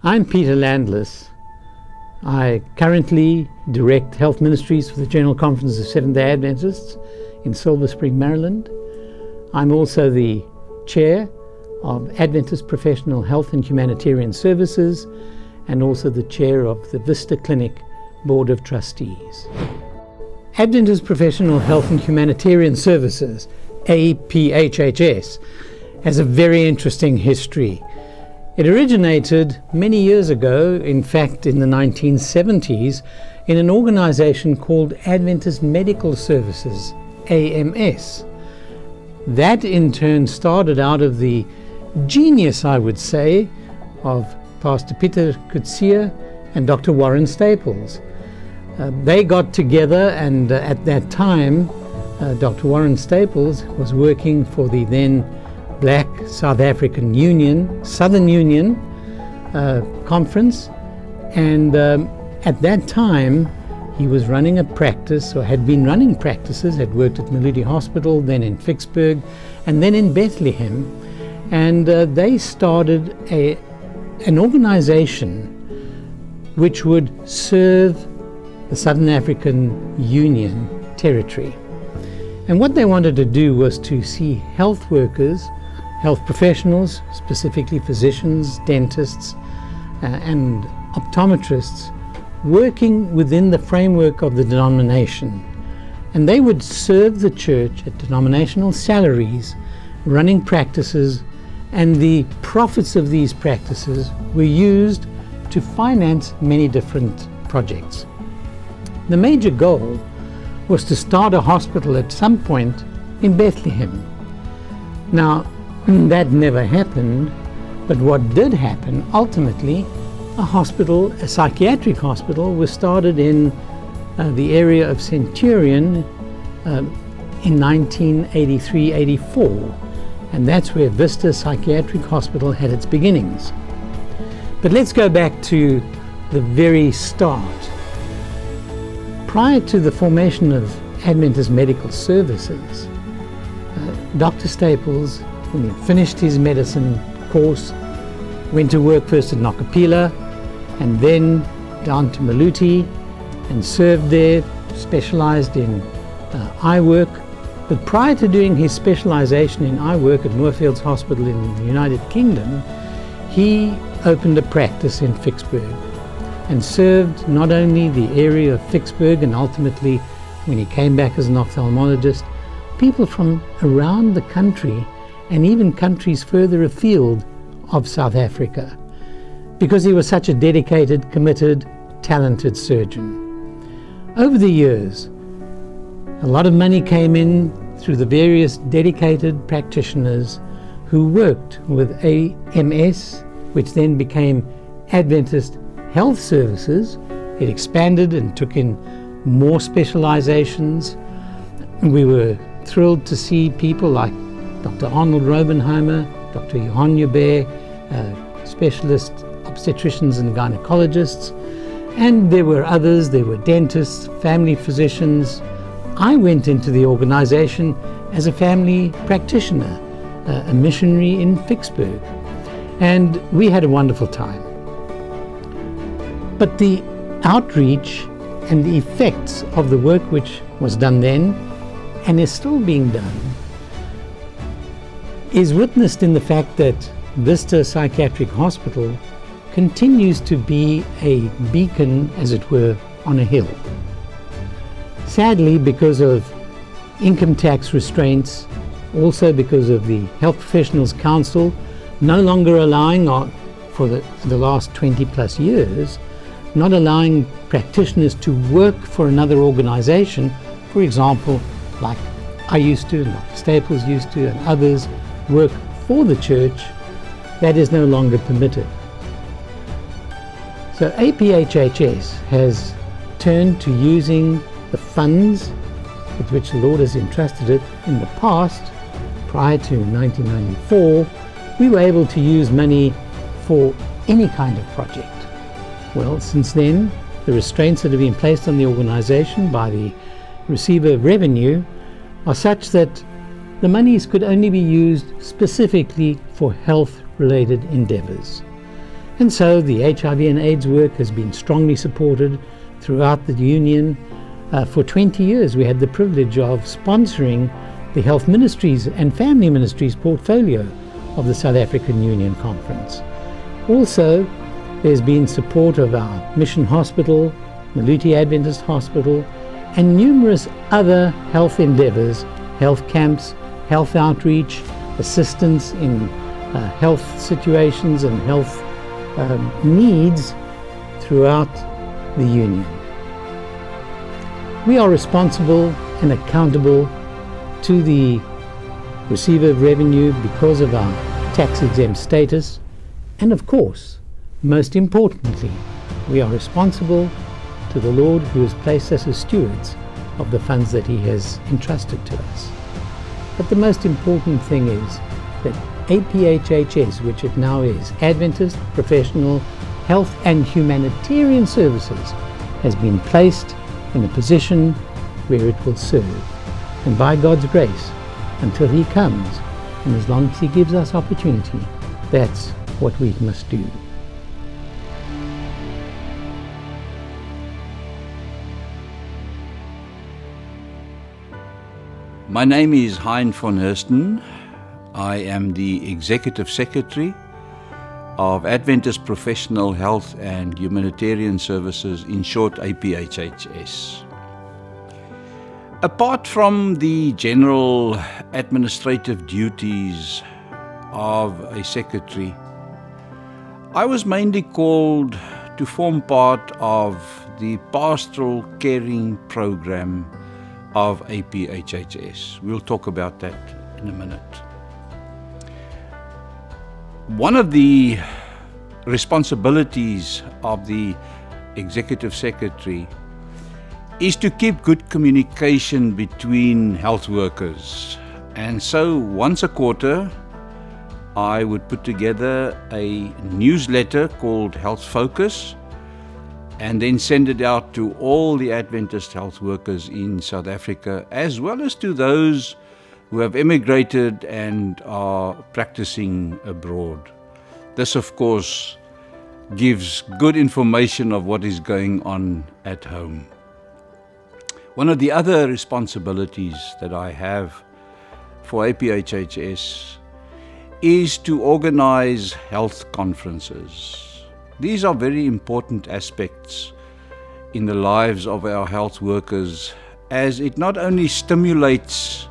I'm Peter Landless. I currently direct health ministries for the General Conference of Seventh-day Adventists in Silver Spring, Maryland. I'm also the chair of Adventist Professional Health and Humanitarian Services and also the chair of the Vista Clinic Board of Trustees. Adventist Professional Health and Humanitarian Services, APHHS, has a very interesting history. It originated many years ago, in fact in the 1970s, in an organization called Adventist Medical Services, AMS. That in turn started out of the genius, I would say, of Pastor Peter Kutsia and Dr. Warren Staples. They got together, and at that time Dr. Warren Staples was working for the then Black South African Union, Southern Union Conference, and at that time he was running a practice, or had been running practices, had worked at Maludi Hospital, then in Vicksburg, and then in Bethlehem, and they started an organization which would serve the Southern African Union territory. And what they wanted to do was to see health workers, health professionals, specifically physicians, dentists, and optometrists, working within the framework of the denomination. And they would serve the church at denominational salaries, running practices, and the profits of these practices were used to finance many different projects. The major goal was to start a hospital at some point in Bethlehem. Now, that never happened, but what did happen, ultimately, a psychiatric hospital was started in the area of Centurion in 1983-84, and that's where Vista Psychiatric Hospital had its beginnings. But let's go back to the very start. Prior to the formation of Adventist Medical Services, Dr. Staples, when he finished his medicine course, went to work first at Nokapila and then down to Maluti and served there, specialized in eye work. But prior to doing his specialization in eye work at Moorfields Hospital in the United Kingdom, he opened a practice in Vicksburg and served not only the area of Vicksburg, and ultimately, when he came back as an ophthalmologist, people from around the country and even countries further afield of South Africa, because he was such a dedicated, committed, talented surgeon. Over the years, a lot of money came in through the various dedicated practitioners who worked with AMS, which then became Adventist Health Services. It expanded and took in more specializations. We were thrilled to see people like Dr. Arnold Robenheimer, Dr. Johan Joubert, specialist obstetricians and gynecologists, and there were others. There were dentists, family physicians. I went into the organization as a family practitioner, a missionary in Vicksburg, and we had a wonderful time. But the outreach and the effects of the work which was done then and is still being done is witnessed in the fact that Vista Psychiatric Hospital continues to be a beacon, as it were, on a hill. Sadly, because of income tax restraints, also because of the Health Professionals Council no longer allowing, for the last 20 plus years, not allowing practitioners to work for another organization, for example, like I used to, like Staples used to, and others, work for the church, that is no longer permitted. So APHHS has turned to using the funds with which the Lord has entrusted it. In the past, prior to 1994, we were able to use money for any kind of project. Well, since then, the restraints that have been placed on the organization by the receiver of revenue are such that the monies could only be used specifically for health-related endeavors. And so the HIV and AIDS work has been strongly supported throughout the Union. For 20 years we had the privilege of sponsoring the Health Ministries and Family Ministries portfolio of the South African Union Conference. Also, there's been support of our Mission Hospital, Maluti Adventist Hospital, and numerous other health endeavors, health camps, health outreach, assistance in health situations and health needs throughout the Union. We are responsible and accountable to the receiver of revenue because of our tax-exempt status, and of course, most importantly, we are responsible to the Lord who has placed us as stewards of the funds that He has entrusted to us. But the most important thing is that APHHS, which it now is, Adventist Professional Health and Humanitarian Services, has been placed in a position where it will serve. And by God's grace, until He comes, and as long as He gives us opportunity, that's what we must do. My name is Hein van Hursten. I am the Executive Secretary of Adventist Professional Health and Humanitarian Services, in short APHHS. Apart from the general administrative duties of a secretary, I was mainly called to form part of the pastoral caring program of APHHS. We'll talk about that in a minute. One of the responsibilities of the Executive Secretary is to keep good communication between health workers. And so once a quarter, I would put together a newsletter called Health Focus and then send it out to all the Adventist health workers in South Africa, as well as to those who have emigrated and are practicing abroad. This, of course, gives good information of what is going on at home. One of the other responsibilities that I have for APHHS is to organize health conferences. These are very important aspects in the lives of our health workers, as it not only stimulates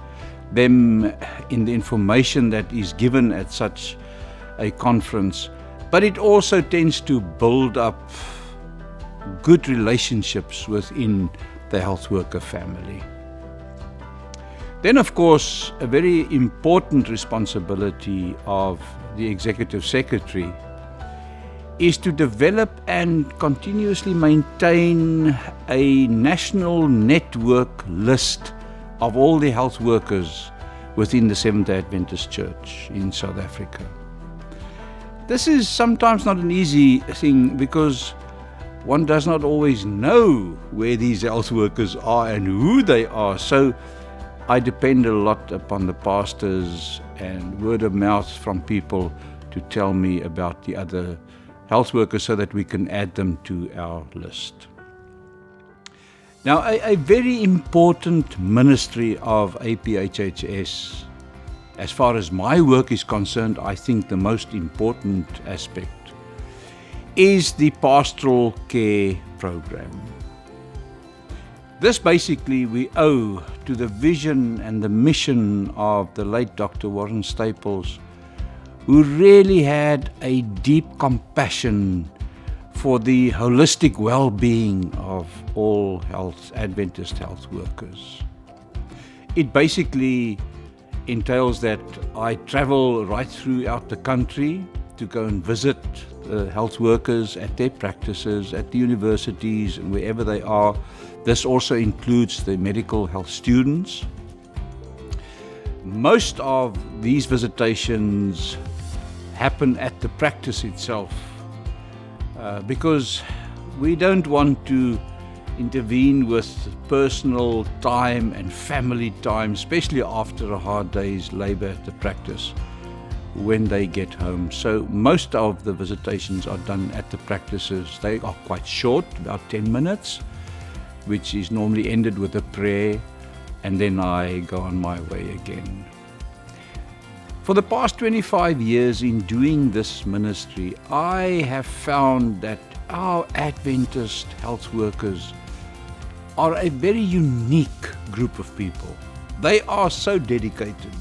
them in the information that is given at such a conference, but it also tends to build up good relationships within the health worker family. Then, of course, a very important responsibility of the Executive Secretary is to develop and continuously maintain a national network list of all the health workers within the Seventh-day Adventist Church in South Africa. This is sometimes not an easy thing because one does not always know where these health workers are and who they are. So I depend a lot upon the pastors and word of mouth from people to tell me about the other health workers so that we can add them to our list. Now, a very important ministry of APHHS, as far as my work is concerned, I think the most important aspect is the pastoral care program. This basically we owe to the vision and the mission of the late Dr. Warren Staples, who really had a deep compassion for the holistic well-being of all Adventist health workers. It basically entails that I travel right throughout the country to go and visit health workers at their practices, at the universities, and wherever they are. This also includes the medical health students. Most of these visitations happen at the practice itself because we don't want to intervene with personal time and family time, especially after a hard day's labor at the practice. when they get home. So most of the visitations are done at the practices. They are quite short, about 10 minutes, which is normally ended with a prayer, and then I go on my way again. For the past 25 years in doing this ministry, I have found that our Adventist health workers are a very unique group of people. They are so dedicated.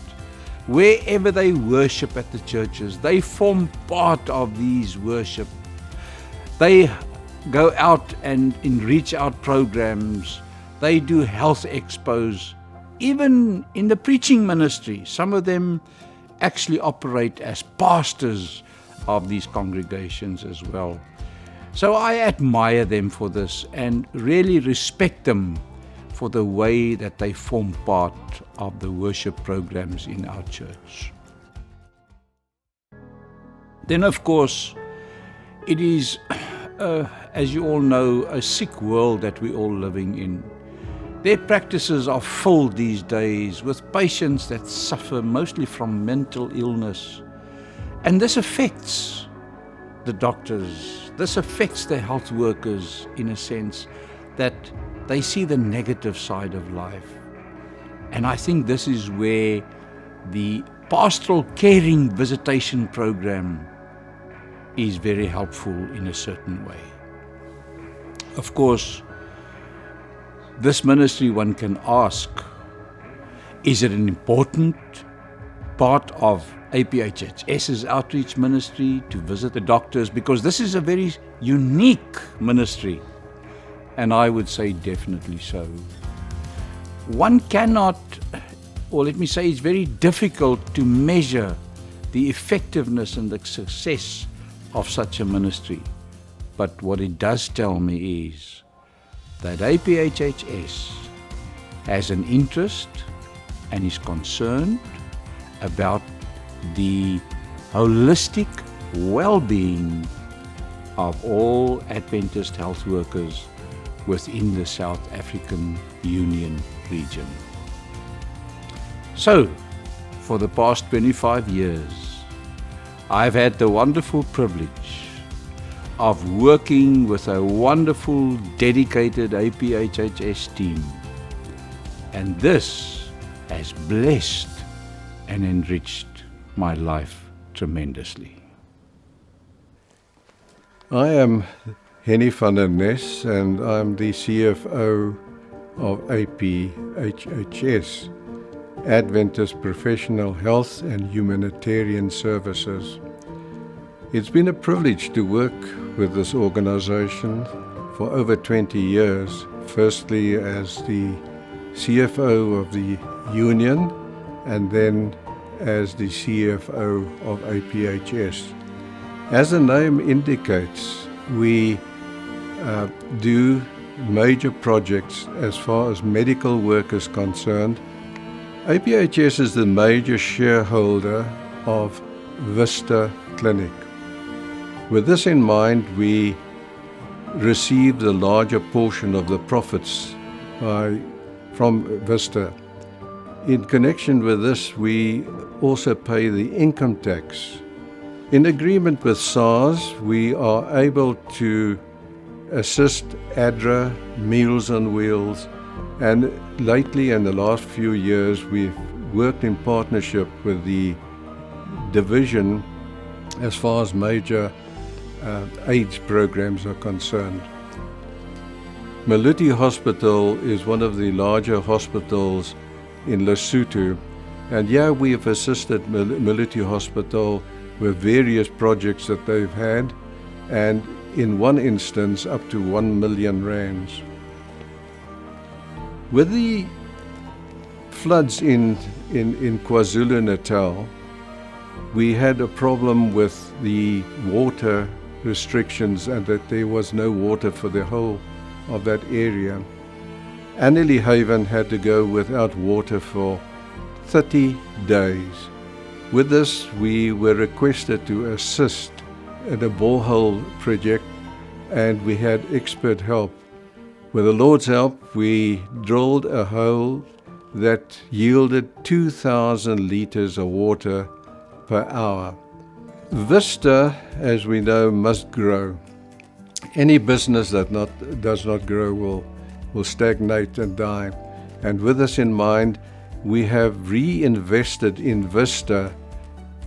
Wherever they worship at the churches, they form part of these worship. They go out and in reach out programs. They do health expos. Even in the preaching ministry, some of them actually operate as pastors of these congregations as well. So I admire them for this and really respect them for the way that they form part of the worship programs in our church. Then, of course, it is, as you all know, a sick world that we're all living in. Their practices are filled these days with patients that suffer mostly from mental illness. And this affects the doctors, this affects the health workers in a sense that they see the negative side of life. And I think this is where the pastoral caring visitation program is very helpful in a certain way. Of course, this ministry, one can ask, is it an important part of APHS's outreach ministry to visit the doctors? Because this is a very unique ministry, and I would say definitely so. One cannot, or let me say it's very difficult to measure the effectiveness and the success of such a ministry. But what it does tell me is that APHS has an interest and is concerned about the holistic well-being of all Adventist health workers within the South African Union region. So, for the past 25 years, I've had the wonderful privilege of working with a wonderful, dedicated APHS team. And this has blessed and enriched my life tremendously. I am Henny van der Nes, and I'm the CFO of APHS, Adventist Professional Health and Humanitarian Services. It's been a privilege to work with this organization for over 20 years, firstly as the CFO of the Union and then as the CFO of APHS. As the name indicates, we do major projects as far as medical work is concerned. APHS is the major shareholder of Vista Clinic. With this in mind, we receive the larger portion of the profits from Vista. In connection with this, we also pay the income tax. In agreement with SARS, we are able to assist ADRA, Meals on Wheels, and lately in the last few years, we've worked in partnership with the division as far as major AIDS programs are concerned. Maluti Hospital is one of the larger hospitals in Lesotho, and we have assisted Maluti Hospital with various projects that they've had, and in one instance up to 1 million rands. With the floods in KwaZulu-Natal, we had a problem with the water restrictions and that there was no water for the whole of that area. Annelie Haven had to go without water for 30 days. With this, we were requested to assist in a borehole project, and we had expert help. With the Lord's help, we drilled a hole that yielded 2,000 liters of water per hour. Vista, as we know, must grow. Any business that does not grow will stagnate and die. And with this in mind, we have reinvested in Vista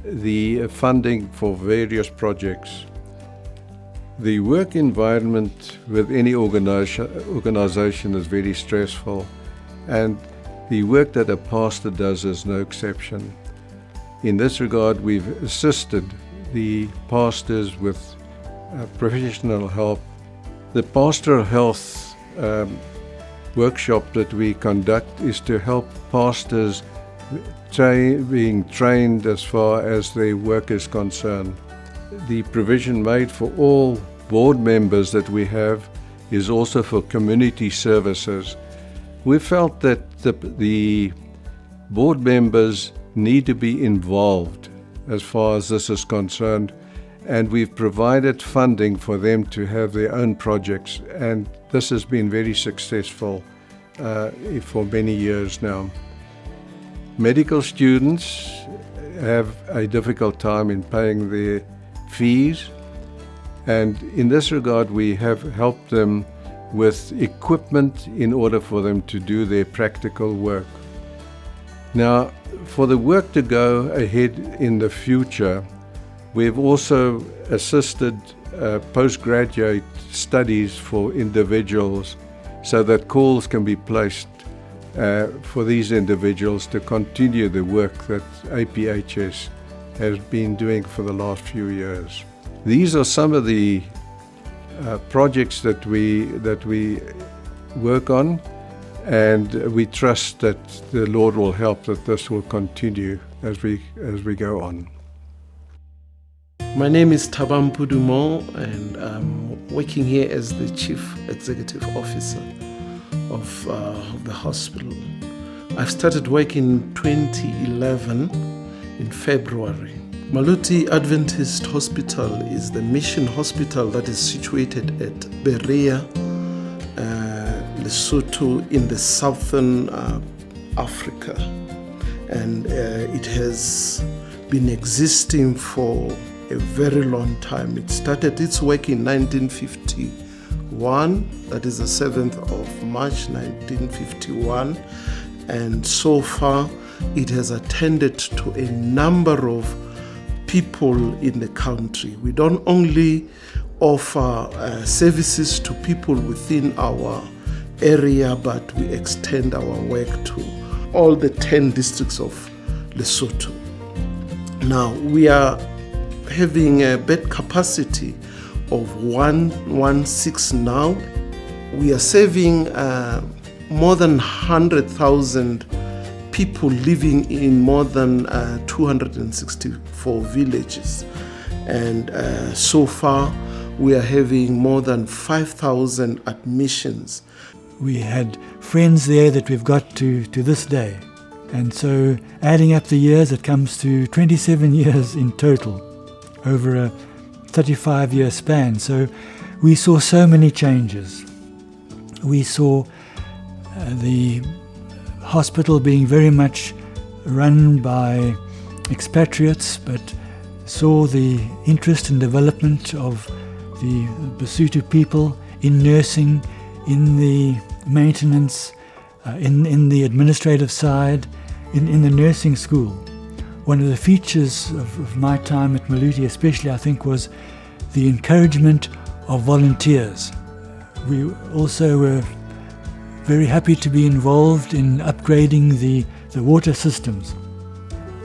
the funding for various projects. The work environment with any organization is very stressful, and the work that a pastor does is no exception. In this regard, we've assisted the pastors with professional help. The pastoral health workshop that we conduct is to help pastors being trained as far as their work is concerned. The provision made for all board members that we have is also for community services. We felt that the board members need to be involved as far as this is concerned, and we've provided funding for them to have their own projects, and this has been very successful for many years now. Medical students have a difficult time in paying their fees, and in this regard we have helped them with equipment in order for them to do their practical work. Now, for the work to go ahead in the future, we've also assisted postgraduate studies for individuals so that calls can be placed for these individuals to continue the work that APHS has been doing for the last few years. These are some of the projects that we work on, and we trust that the Lord will help that this will continue as we go on. My name is Thabampu Dumont, and I'm working here as the Chief Executive Officer of the hospital. I've started working in 2011 in February. Maluti Adventist Hospital is the mission hospital that is situated at Berea, Lesotho, in the southern Africa, and it has been existing for a very long time. It started its work in 1951, that is the 7th of March 1951, and so far it has attended to a number of people in the country. We don't only offer services to people within our area, but we extend our work to all the 10 districts of Lesotho. Now, we are having a bed capacity of 116 now. We are serving more than 100,000 people living in more than 264 villages. And so far, we are having more than 5,000 admissions. We had friends there that we've got to this day. And so adding up the years, it comes to 27 years in total over a 35-year span. So we saw so many changes. We saw the hospital being very much run by expatriates, but saw the interest and development of the Basotho people in nursing, in the maintenance, in the administrative side, in the nursing school. One of the features of my time at Maluti especially, I think, was the encouragement of volunteers. We also were very happy to be involved in upgrading the water systems.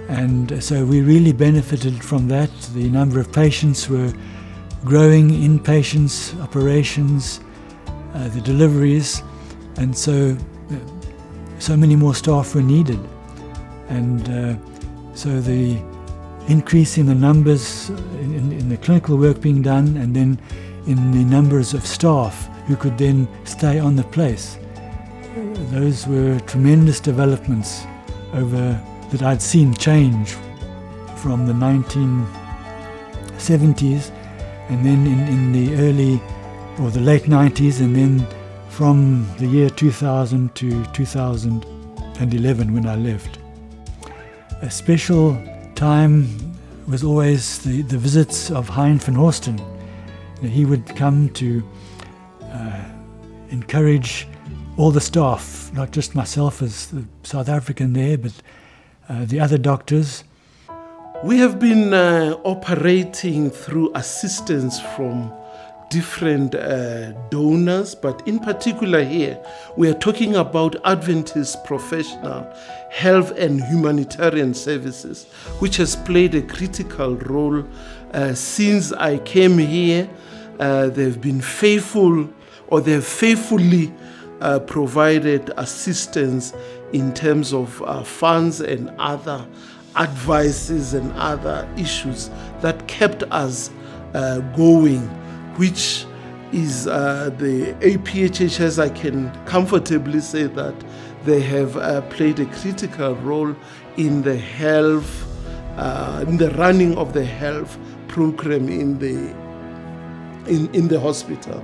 And so we really benefited from that. The number of patients were growing, inpatients, operations, the deliveries, and so many more staff were needed. And so the increase in the numbers in the clinical work being done, and then in the numbers of staff who could then stay on the place, those were tremendous developments that I'd seen change from the 1970s, and then in the early or the late 90s, and then from the year 2000 to 2011 when I left. A special time was always the visits of Hein van Horsten. He would come to encourage all the staff, not just myself as the South African there, but the other doctors. We have been operating through assistance from different donors, but in particular here, we are talking about Adventist Professional Health and Humanitarian Services, which has played a critical role since I came here. They've been faithful, or they've faithfully provided assistance in terms of funds and other advices and other issues that kept us going, which is the APHHS. I can comfortably say that they have played a critical role in the health, in the running of the health program in the hospital.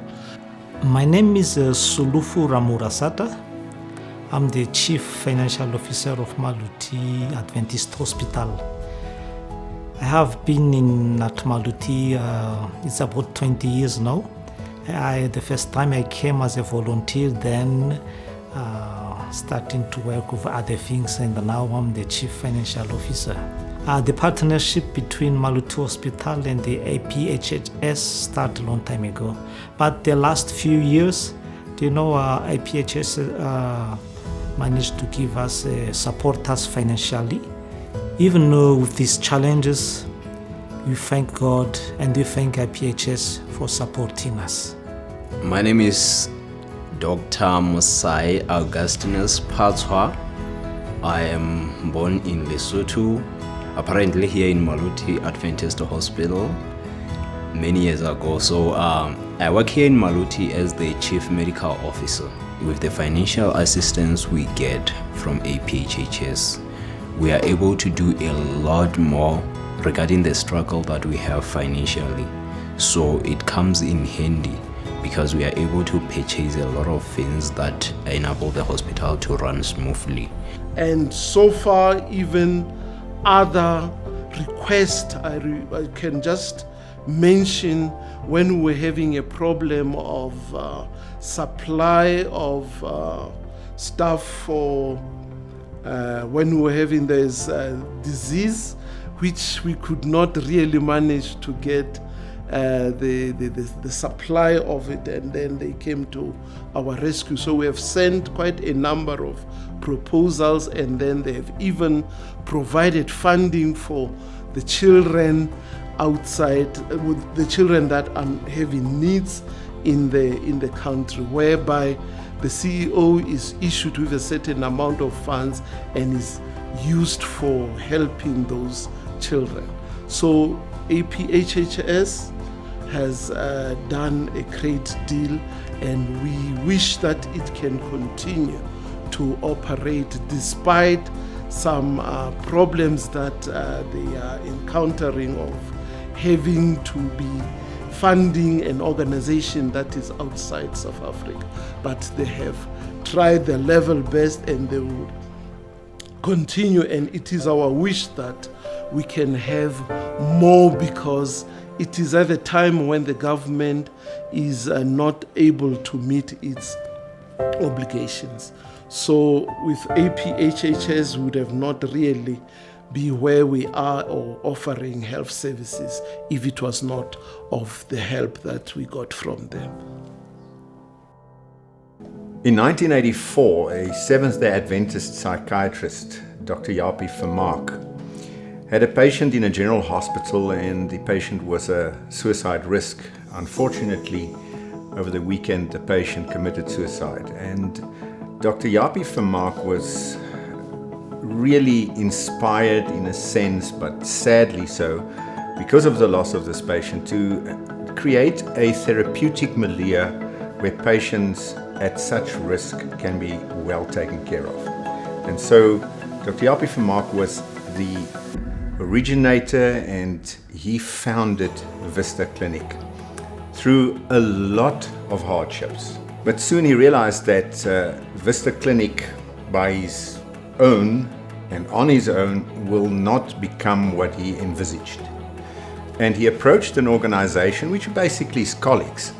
My name is Sulufu Ramurasata. I'm the Chief Financial Officer of Maluti Adventist Hospital. I have been at Maluti, it's about 20 years now. The first time I came as a volunteer, then starting to work with other things, and now I'm the Chief Financial Officer. The partnership between Maluti Hospital and the APHHS started a long time ago. But the last few years, APHS managed to give us, support us financially. Even though with these challenges, we thank God and we thank APHS for supporting us. My name is Dr. Musai Augustinus Patswa. I am born in Lesotho, apparently here in Maluti Adventist Hospital many years ago. So I work here in Maluti as the Chief Medical Officer. With the financial assistance we get from APHHS, we are able to do a lot more regarding the struggle that we have financially. So it comes in handy because we are able to purchase a lot of things that enable the hospital to run smoothly. And so far, even other requests, I can just mention when we're having a problem of supply of stuff for when we're having this disease, which we could not really manage to get the supply of it, and then they came to our rescue. So we have sent quite a number of proposals, and then they have even provided funding for the children outside, with the children that are having needs in the country, whereby the CEO is issued with a certain amount of funds and is used for helping those children. So APHHS has done a great deal, and we wish that it can continue to operate despite some problems that they are encountering of having to be funding an organization that is outside South Africa. But they have tried their level best, and they will continue, and it is our wish that we can have more, because it is at a time when the government is not able to meet its obligations. So with APHHS, we would have not really be where we are or offering health services if it was not of the help that we got from them. In 1984, a Seventh-day Adventist psychiatrist, Dr. Japie Vermaak, had a patient in a general hospital, and the patient was a suicide risk. Unfortunately, over the weekend, the patient committed suicide, and Dr. Japie Vermaak was really inspired in a sense, but sadly so, because of the loss of this patient, to create a therapeutic milieu where patients at such risk can be well taken care of. And so Dr. Japie Vermaak was the originator, and he founded Vista Clinic through a lot of hardships. But soon he realized that Vista Clinic by his own and on his own will not become what he envisaged. And he approached an organization which basically is colleagues,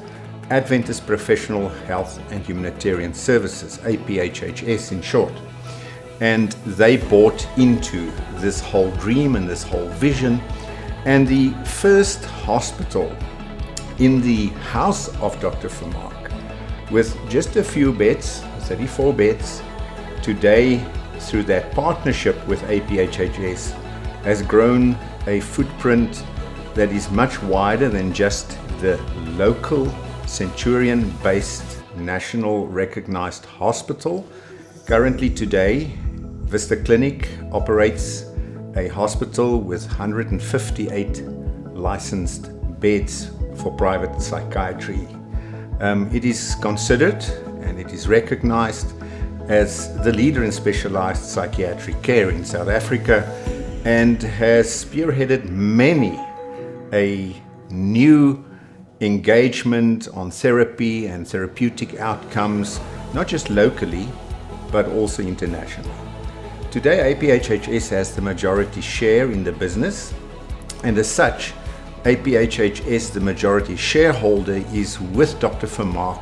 Adventist Professional Health and Humanitarian Services, APHHS in short. And they bought into this whole dream and this whole vision. And the first hospital in the house of Dr. Vermaak, with just a few beds, 34 beds, today through that partnership with APHHS has grown a footprint that is much wider than just the local Centurion-based national recognized hospital. Currently today, Vista Clinic operates a hospital with 158 licensed beds for private psychiatry. It is considered and it is recognized as the leader in specialized psychiatric care in South Africa and has spearheaded many a new engagement on therapy and therapeutic outcomes, not just locally, but also internationally. Today, APHHS has the majority share in the business, and as such, APHHS, the majority shareholder, is with Dr. Vermaak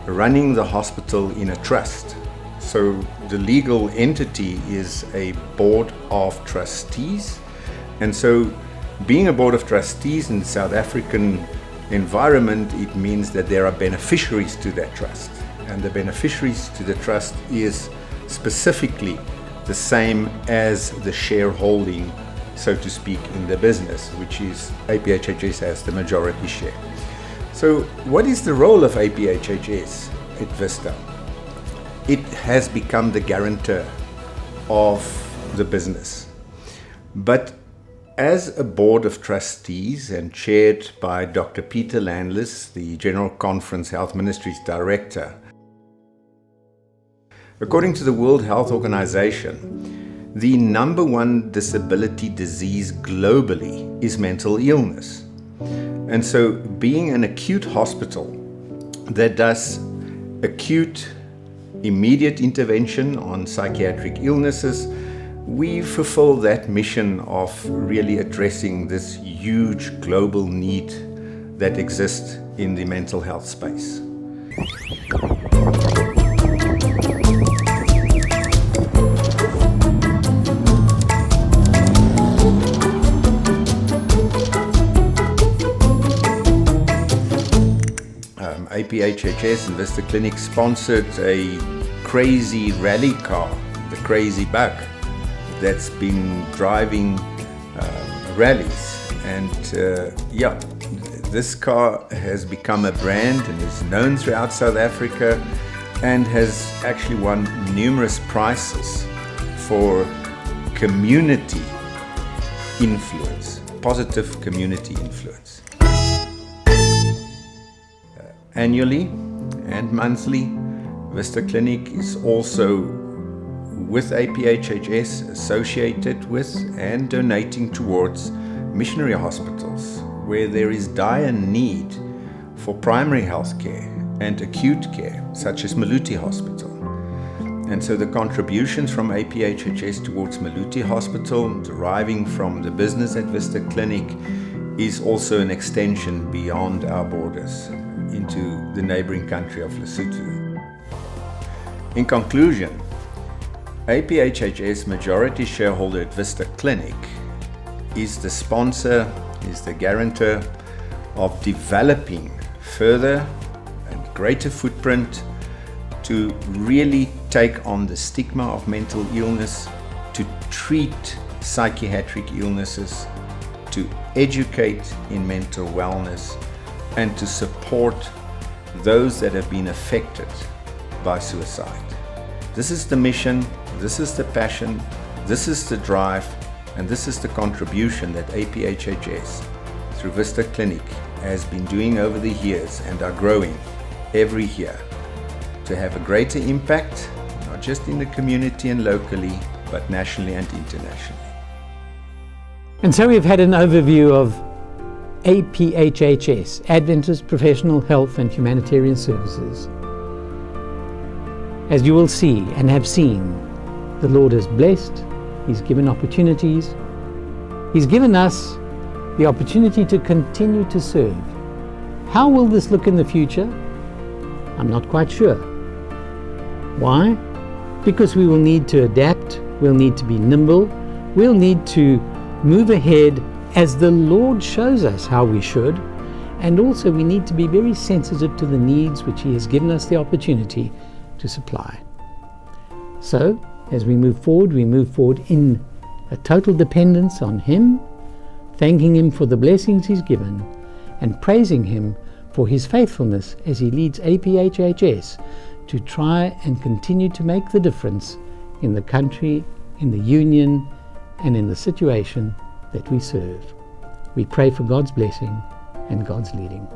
running the hospital in a trust. So the legal entity is a board of trustees, and so being a board of trustees in the South African environment, it means that there are beneficiaries to that trust, and the beneficiaries to the trust is specifically the same as the shareholding, so to speak, in the business, which is APHHS has the majority share. So what is the role of APHHS at Vista? It has become the guarantor of the business. But as a board of trustees and chaired by Dr. Peter Landless, the General Conference Health Ministries Director, according to the World Health Organization, the number one disability disease globally is mental illness. And so being an acute hospital that does acute immediate intervention on psychiatric illnesses, we fulfill that mission of really addressing this huge global need that exists in the mental health space. APHHS and Vista Clinic sponsored a crazy rally car, the Crazy Bug, that's been driving rallies. And this car has become a brand and is known throughout South Africa and has actually won numerous prizes for community influence, positive community influence. Annually and monthly, Vista Clinic is also with APHHS associated with and donating towards missionary hospitals where there is dire need for primary health care and acute care, such as Maluti Hospital. And so the contributions from APHHS towards Maluti Hospital, deriving from the business at Vista Clinic, is also an extension beyond our borders into the neighboring country of Lesotho. In conclusion, APHHS majority shareholder at Vista Clinic is the sponsor, is the guarantor of developing further and greater footprint to really take on the stigma of mental illness, to treat psychiatric illnesses, to educate in mental wellness, and to support those that have been affected by suicide. This is the mission, this is the passion, this is the drive, and this is the contribution that APHHS through Vista Clinic has been doing over the years and are growing every year to have a greater impact, not just in the community and locally, but nationally and internationally. And so we've had an overview of APHHS, Adventist Professional Health and Humanitarian Services. As you will see and have seen, the Lord has blessed, He's given opportunities. He's given us the opportunity to continue to serve. How will this look in the future? I'm not quite sure. Why? Because we will need to adapt, we'll need to be nimble, we'll need to move ahead as the Lord shows us how we should, and also we need to be very sensitive to the needs which He has given us the opportunity to supply. So, as we move forward in a total dependence on Him, thanking Him for the blessings He's given, and praising Him for His faithfulness as He leads APHHS to try and continue to make the difference in the country, in the union, and in the situation that we serve. We pray for God's blessing and God's leading.